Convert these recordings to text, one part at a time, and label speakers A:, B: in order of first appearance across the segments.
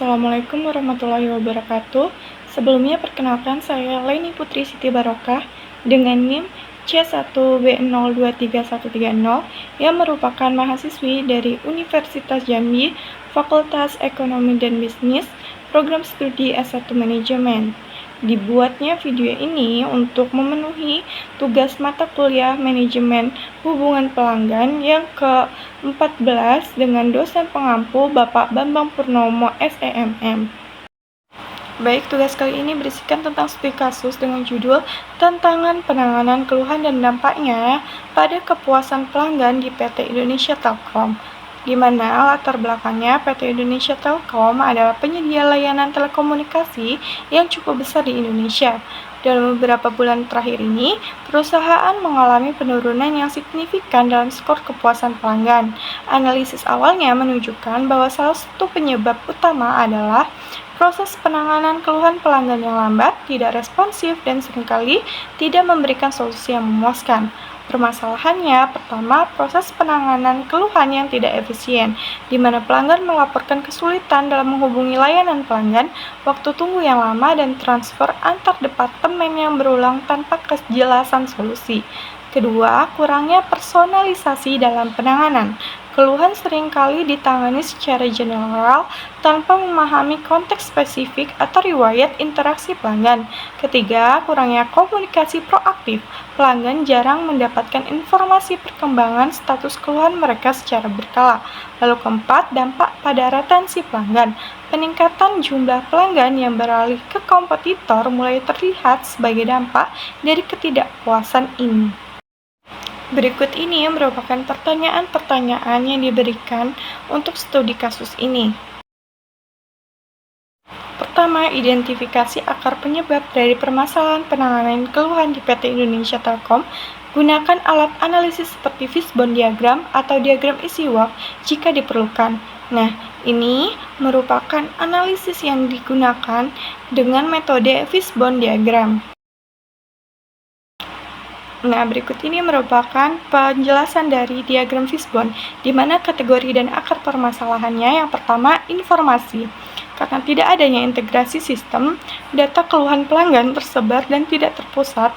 A: Assalamualaikum warahmatullahi wabarakatuh. Sebelumnya perkenalkan saya Leni Putri Siti Barokah dengan NIM C1B023130 yang merupakan mahasiswi dari Universitas Jambi, Fakultas Ekonomi dan Bisnis, Program Studi S1 Manajemen. Dibuatnya video ini untuk memenuhi tugas mata kuliah Manajemen Hubungan Pelanggan yang ke-14 dengan dosen pengampu Bapak Bambang Purnomo SEMM. Baik, tugas kali ini berisikan tentang studi kasus dengan judul Tantangan Penanganan Keluhan dan Dampaknya pada Kepuasan Pelanggan di PT Indonesia Telkom, di mana latar belakangnya PT Indonesia Telkom adalah penyedia layanan telekomunikasi yang cukup besar di Indonesia. Dalam beberapa bulan terakhir ini, perusahaan mengalami penurunan yang signifikan dalam skor kepuasan pelanggan. Analisis awalnya menunjukkan bahwa salah satu penyebab utama adalah proses penanganan keluhan pelanggan yang lambat, tidak responsif, dan seringkali tidak memberikan solusi yang memuaskan. Permasalahannya, pertama, proses penanganan keluhan yang tidak efisien, di mana pelanggan melaporkan kesulitan dalam menghubungi layanan pelanggan, waktu tunggu yang lama, dan transfer antar departemen yang berulang tanpa kejelasan solusi. Kedua, kurangnya personalisasi dalam penanganan. Keluhan seringkali ditangani secara general tanpa memahami konteks spesifik atau riwayat interaksi pelanggan. Ketiga, kurangnya komunikasi proaktif. Pelanggan jarang mendapatkan informasi perkembangan status keluhan mereka secara berkala. Lalu keempat, dampak pada retensi pelanggan. Peningkatan jumlah pelanggan yang beralih ke kompetitor mulai terlihat sebagai dampak dari ketidakpuasan ini. Berikut ini merupakan pertanyaan-pertanyaan yang diberikan untuk studi kasus ini. Pertama, identifikasi akar penyebab dari permasalahan penanganan keluhan di PT Indonesia Telkom. Gunakan alat analisis seperti fishbone diagram atau diagram isi uap jika diperlukan. Nah, ini merupakan analisis yang digunakan dengan metode fishbone diagram. Nah, berikut ini merupakan penjelasan dari diagram fishbone, di mana kategori dan akar permasalahannya. Yang pertama, informasi. Karena tidak adanya integrasi sistem, data keluhan pelanggan tersebar dan tidak terpusat,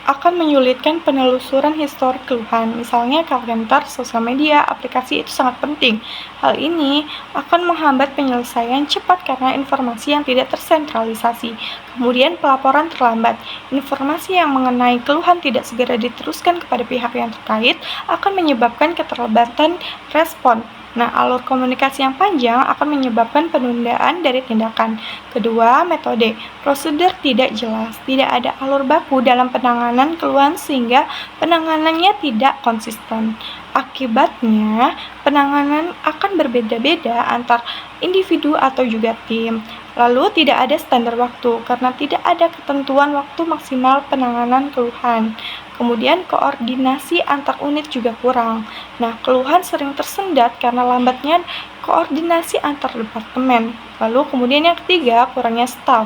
A: akan menyulitkan penelusuran histori keluhan. Misalnya kalender, sosial media, aplikasi itu sangat penting. Hal ini akan menghambat penyelesaian cepat karena informasi yang tidak tersentralisasi. Kemudian pelaporan terlambat. Informasi yang mengenai keluhan tidak segera diteruskan kepada pihak yang terkait akan menyebabkan keterlambatan respon. Nah, alur komunikasi yang panjang akan menyebabkan penundaan dari tindakan. Kedua, metode. Prosedur tidak jelas, tidak ada alur baku dalam penanganan keluhan sehingga penanganannya tidak konsisten. Akibatnya, penanganan akan berbeda-beda antar individu atau juga tim. Lalu, tidak ada standar waktu karena tidak ada ketentuan waktu maksimal penanganan keluhan. Kemudian koordinasi antar unit juga kurang. Nah, keluhan sering tersendat karena lambatnya koordinasi antar departemen. Lalu kemudian yang ketiga, kurangnya staf.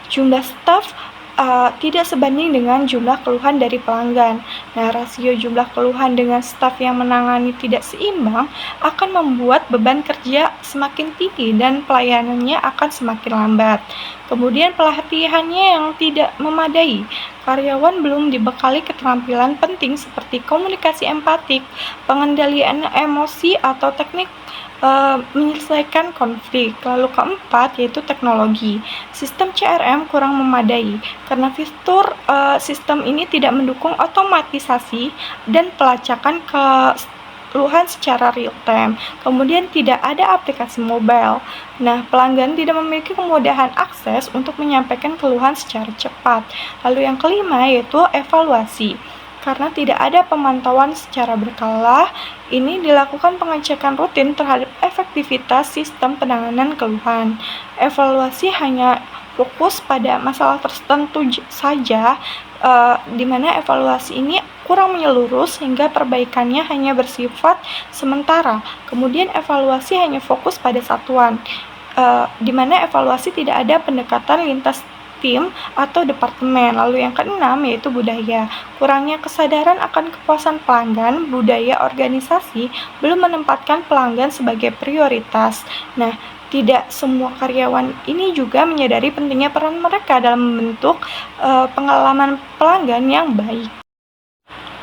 A: Jumlah staf tidak sebanding dengan jumlah keluhan dari pelanggan. Nah, rasio jumlah keluhan dengan staf yang menangani tidak seimbang akan membuat beban kerja semakin tinggi dan pelayanannya akan semakin lambat. Kemudian pelatihannya yang tidak memadai. Karyawan belum dibekali keterampilan penting seperti komunikasi empatik, pengendalian emosi, atau teknik menyelesaikan konflik. Lalu keempat yaitu teknologi. Sistem CRM kurang memadai karena fitur sistem ini tidak mendukung otomatisasi dan pelacakan keluhan secara real time. Kemudian tidak ada aplikasi mobile. Nah, pelanggan tidak memiliki kemudahan akses untuk menyampaikan keluhan secara cepat. Lalu yang kelima yaitu evaluasi. Karena tidak ada pemantauan secara berkala, ini dilakukan pengecekan rutin terhadap efektivitas sistem penanganan keluhan. Evaluasi hanya fokus pada masalah tertentu saja, di mana evaluasi ini kurang menyeluruh sehingga perbaikannya hanya bersifat sementara. Kemudian evaluasi hanya fokus pada satuan, di mana evaluasi tidak ada pendekatan lintas tim atau departemen. Lalu yang keenam yaitu budaya. Kurangnya kesadaran akan kepuasan pelanggan, budaya organisasi belum menempatkan pelanggan sebagai prioritas. Nah, Tidak semua karyawan ini juga menyadari pentingnya peran mereka dalam membentuk pengalaman pelanggan yang baik.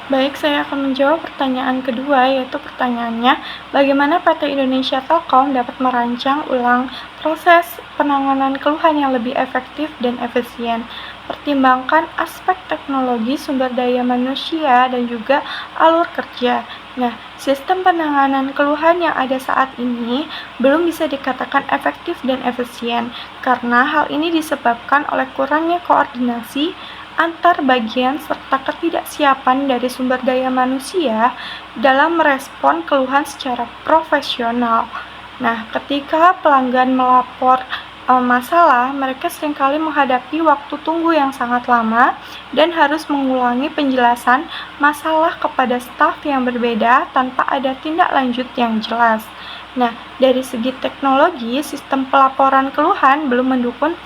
A: Baik, saya akan menjawab pertanyaan kedua, yaitu pertanyaannya, bagaimana PT Indonesia Telkom dapat merancang ulang proses penanganan keluhan yang lebih efektif dan efisien. Pertimbangkan aspek teknologi, sumber daya manusia, dan juga alur kerja. Nah, sistem penanganan keluhan yang ada saat ini belum bisa dikatakan efektif dan efisien, karena hal ini disebabkan oleh kurangnya koordinasi antar bagian serta ketidaksiapan dari sumber daya manusia dalam merespon keluhan secara profesional. Nah, ketika pelanggan melapor masalah, mereka seringkali menghadapi waktu tunggu yang sangat lama dan harus mengulangi penjelasan masalah kepada staf yang berbeda tanpa ada tindak lanjut yang jelas. Nah, dari segi teknologi, sistem pelaporan keluhan belum mendukung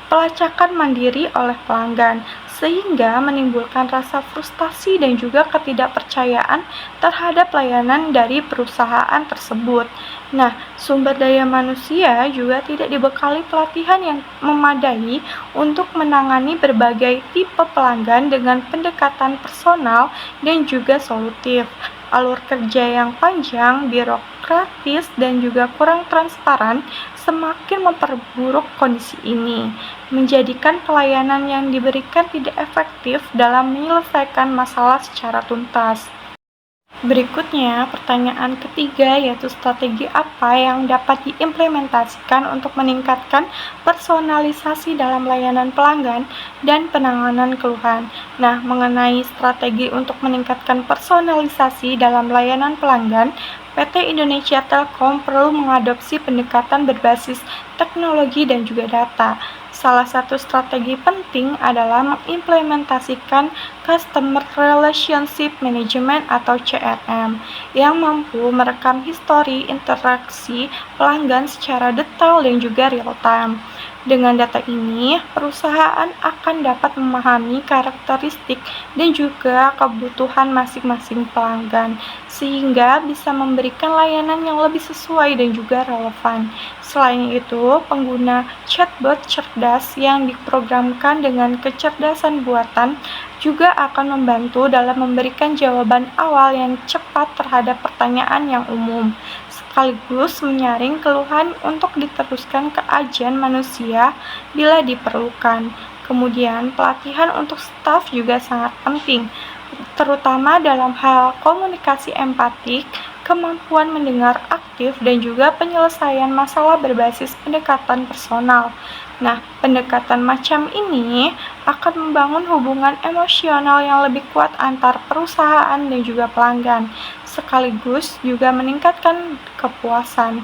A: pelacakan mandiri oleh pelanggan, sehingga menimbulkan rasa frustasi dan juga ketidakpercayaan terhadap layanan dari perusahaan tersebut. Nah, sumber daya manusia juga tidak dibekali pelatihan yang memadai untuk menangani berbagai tipe pelanggan dengan pendekatan personal dan juga solutif. Alur kerja yang panjang, birokratis, dan juga kurang transparan semakin memperburuk kondisi ini, menjadikan pelayanan yang diberikan tidak efektif dalam menyelesaikan masalah secara tuntas. Berikutnya, pertanyaan ketiga yaitu strategi apa yang dapat diimplementasikan untuk meningkatkan personalisasi dalam layanan pelanggan dan penanganan keluhan. Nah, mengenai strategi untuk meningkatkan personalisasi dalam layanan pelanggan, PT Indonesia Telkom perlu mengadopsi pendekatan berbasis teknologi dan juga data. Salah satu strategi penting adalah mengimplementasikan Customer Relationship Management atau CRM yang mampu merekam histori interaksi pelanggan secara detail dan juga real-time. Dengan data ini, perusahaan akan dapat memahami karakteristik dan juga kebutuhan masing-masing pelanggan, sehingga bisa memberikan layanan yang lebih sesuai dan juga relevan. Selain itu, pengguna chatbot cerdas yang diprogramkan dengan kecerdasan buatan juga akan membantu dalam memberikan jawaban awal yang cepat terhadap pertanyaan yang umum, sekaligus menyaring keluhan untuk diteruskan ke agen manusia bila diperlukan. Kemudian, pelatihan untuk staf juga sangat penting, terutama dalam hal komunikasi empatik, kemampuan mendengar aktif, dan juga penyelesaian masalah berbasis pendekatan personal. Nah, pendekatan macam ini akan membangun hubungan emosional yang lebih kuat antar perusahaan dan juga pelanggan, sekaligus juga meningkatkan kepuasan.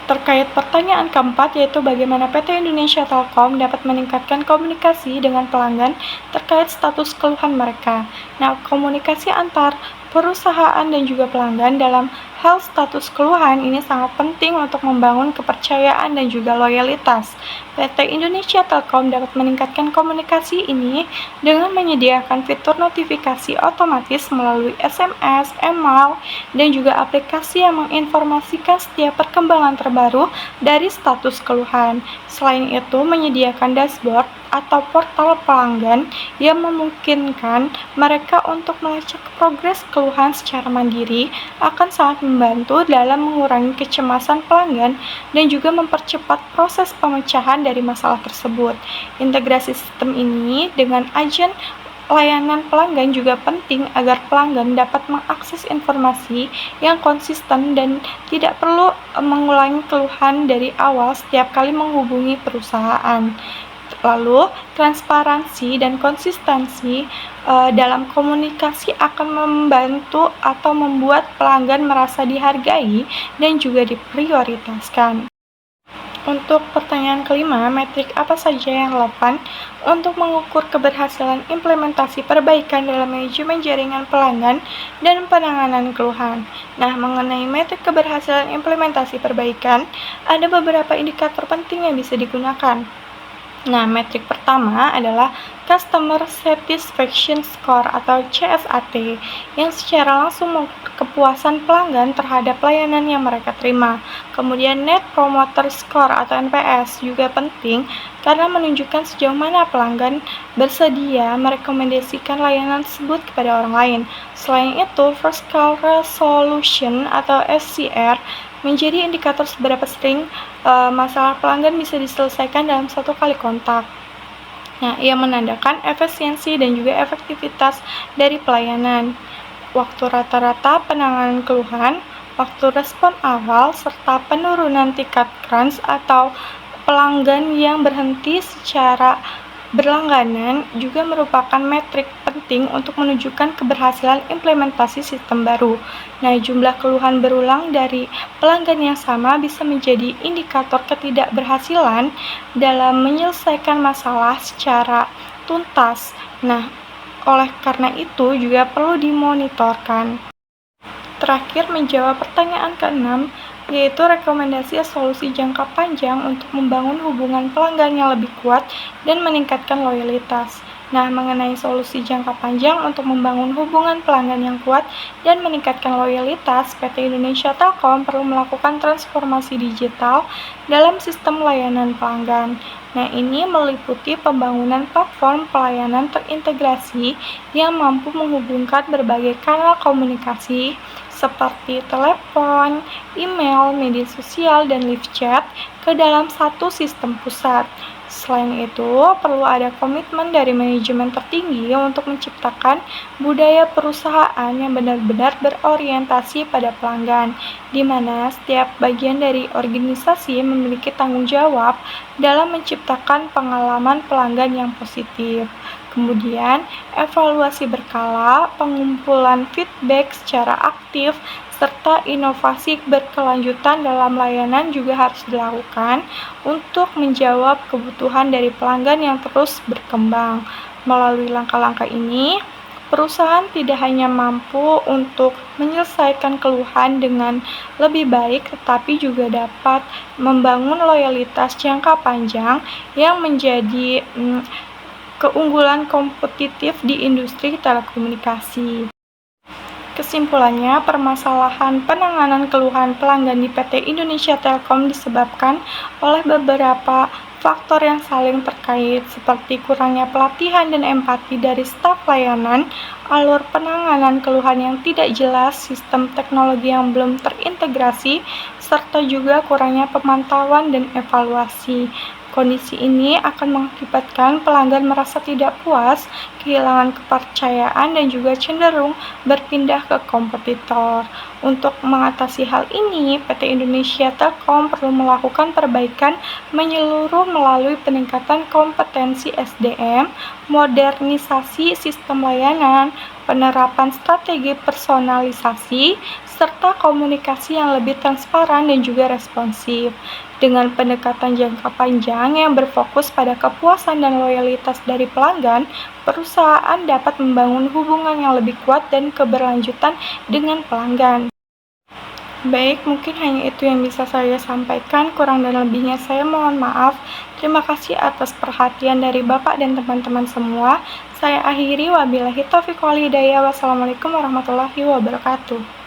A: Terkait pertanyaan keempat, yaitu bagaimana PT Indonesia Telkom dapat meningkatkan komunikasi dengan pelanggan terkait status keluhan mereka. Nah, komunikasi antar perusahaan dan juga pelanggan dalam hal status keluhan ini sangat penting untuk membangun kepercayaan dan juga loyalitas. PT Indonesia Telkom dapat meningkatkan komunikasi ini dengan menyediakan fitur notifikasi otomatis melalui SMS, email, dan juga aplikasi yang menginformasikan setiap perkembangan terbaru dari status keluhan. Selain itu, menyediakan dashboard atau portal pelanggan yang memungkinkan mereka untuk melacak progres keluhan secara mandiri akan sangat membantu dalam mengurangi kecemasan pelanggan dan juga mempercepat proses pemecahan dari masalah tersebut. Integrasi sistem ini dengan agen layanan pelanggan juga penting agar pelanggan dapat mengakses informasi yang konsisten dan tidak perlu mengulangi keluhan dari awal setiap kali menghubungi perusahaan. Lalu, transparansi dan konsistensi dalam komunikasi akan membantu atau membuat pelanggan merasa dihargai dan juga diprioritaskan. Untuk pertanyaan kelima, metrik apa saja yang relevan untuk mengukur keberhasilan implementasi perbaikan dalam manajemen jaringan pelanggan dan penanganan keluhan? Nah, mengenai metrik keberhasilan implementasi perbaikan, ada beberapa indikator penting yang bisa digunakan. Nah, metrik pertama adalah Customer Satisfaction Score atau CSAT, yang secara langsung mengukur kepuasan pelanggan terhadap layanan yang mereka terima. Kemudian Net Promoter Score atau NPS juga penting karena menunjukkan sejauh mana pelanggan bersedia merekomendasikan layanan tersebut kepada orang lain. Selain itu, First Call Resolution atau SCR menjadi indikator seberapa sering masalah pelanggan bisa diselesaikan dalam satu kali kontak. Nah, ia menandakan efisiensi dan juga efektivitas dari pelayanan, waktu rata-rata penanganan keluhan, waktu respon awal, serta penurunan tingkat crunch atau pelanggan yang berhenti secara berlangganan juga merupakan metrik penting untuk menunjukkan keberhasilan implementasi sistem baru. Nah, jumlah keluhan berulang dari pelanggan yang sama bisa menjadi indikator ketidakberhasilan dalam menyelesaikan masalah secara tuntas. Nah, oleh karena itu juga perlu dimonitorkan. Terakhir, menjawab pertanyaan ke-6, yaitu rekomendasi solusi jangka panjang untuk membangun hubungan pelanggan yang lebih kuat dan meningkatkan loyalitas. Nah, mengenai solusi jangka panjang untuk membangun hubungan pelanggan yang kuat dan meningkatkan loyalitas, PT Indonesia Telkom perlu melakukan transformasi digital dalam sistem layanan pelanggan. Nah, ini meliputi pembangunan platform pelayanan terintegrasi yang mampu menghubungkan berbagai kanal komunikasi seperti telepon, email, media sosial, dan live chat ke dalam satu sistem pusat. Selain itu, perlu ada komitmen dari manajemen tertinggi untuk menciptakan budaya perusahaan yang benar-benar berorientasi pada pelanggan, di mana setiap bagian dari organisasi memiliki tanggung jawab dalam menciptakan pengalaman pelanggan yang positif. Kemudian, evaluasi berkala, pengumpulan feedback secara aktif, serta inovasi berkelanjutan dalam layanan juga harus dilakukan untuk menjawab kebutuhan dari pelanggan yang terus berkembang. Melalui langkah-langkah ini, perusahaan tidak hanya mampu untuk menyelesaikan keluhan dengan lebih baik, tetapi juga dapat membangun loyalitas jangka panjang yang menjadi keunggulan kompetitif di industri telekomunikasi. Kesimpulannya, permasalahan penanganan keluhan pelanggan di PT Indonesia Telkom disebabkan oleh beberapa faktor yang saling terkait, seperti kurangnya pelatihan dan empati dari staf layanan, alur penanganan keluhan yang tidak jelas, sistem teknologi yang belum terintegrasi, serta juga kurangnya pemantauan dan evaluasi. Kondisi ini akan mengakibatkan pelanggan merasa tidak puas, kehilangan kepercayaan, dan juga cenderung berpindah ke kompetitor. Untuk mengatasi hal ini, PT Indonesia Telkom perlu melakukan perbaikan menyeluruh melalui peningkatan kompetensi SDM, modernisasi sistem layanan, penerapan strategi personalisasi, serta komunikasi yang lebih transparan dan juga responsif. Dengan pendekatan jangka panjang yang berfokus pada kepuasan dan loyalitas dari pelanggan, perusahaan dapat membangun hubungan yang lebih kuat dan keberlanjutan dengan pelanggan. Baik, mungkin hanya itu yang bisa saya sampaikan. Kurang dan lebihnya saya mohon maaf. Terima kasih atas perhatian dari Bapak dan teman-teman semua. Saya akhiri, wabillahi taufiq wal hidayah. Wassalamualaikum warahmatullahi wabarakatuh.